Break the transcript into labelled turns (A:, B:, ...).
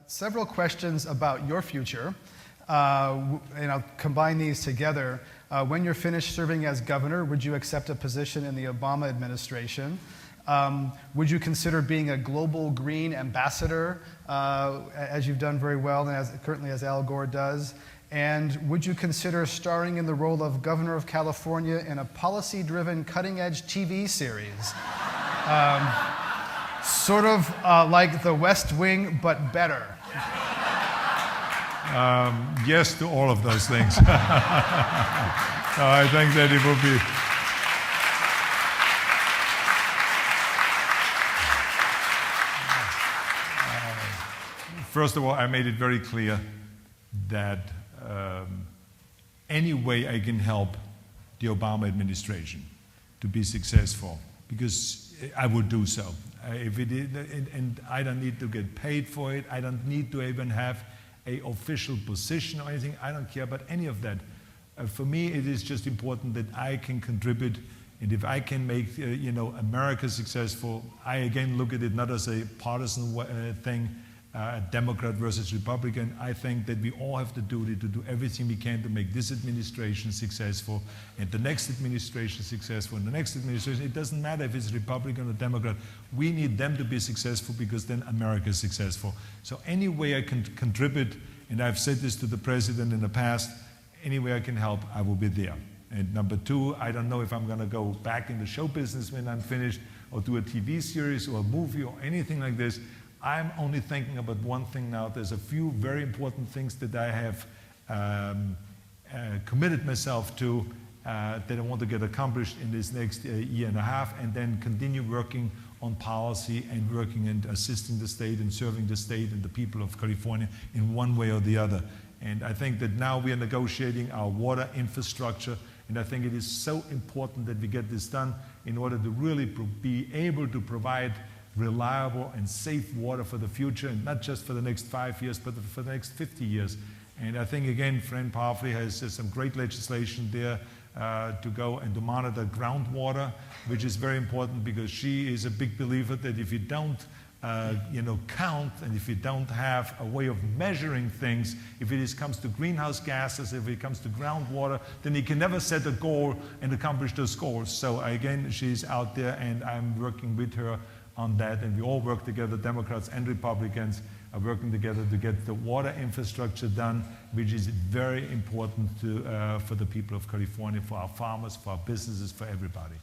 A: several questions about your future, and I'll combine these together. When you're finished serving as governor, would you accept a position in the Obama administration? Would you consider being a global green ambassador, as you've done very well and currently as Al Gore does? And would you consider starring in the role of Governor of California in a policy-driven, cutting-edge TV series? Sort of like The West Wing, but better.
B: Yes to all of those things. I think that it will be... First of all, I made it very clear that any way I can help the Obama administration to be successful, because I would do so. And I don't need to get paid for it. I don't need to even have an official position or anything. I don't care about any of that. For me, it is just important that I can contribute, and if I can make America successful, I again look at it not as a partisan thing, Democrat versus Republican. I think that we all have the duty to do everything we can to make this administration successful and the next administration successful and the next administration. It doesn't matter if it's Republican or Democrat. We need them to be successful because then America is successful. So any way I can contribute, and I've said this to the president in the past, any way I can help, I will be there. And number two, I don't know if I'm going to go back in the show business when I'm finished or do a TV series or a movie or anything like this. I'm only thinking about one thing now. There's a few very important things that I have committed myself to that I want to get accomplished in this next year and a half, and then continue working on policy and working and assisting the state and serving the state and the people of California in one way or the other. And I think that now we are negotiating our water infrastructure, and I think it is so important that we get this done in order to really be able to provide reliable and safe water for the future, and not just for the next 5 years, but for the next 50 years. And I think, again, Fran Powerfully has some great legislation there to go and to monitor groundwater, which is very important because she is a big believer that if you don't count, and if you don't have a way of measuring things, if it comes to greenhouse gases, if it comes to groundwater, then you can never set a goal and accomplish those goals. So again, she's out there, and I'm working with her on that, and we all work together. Democrats and Republicans are working together to get the water infrastructure done, which is very important for the people of California, for our farmers, for our businesses, for everybody.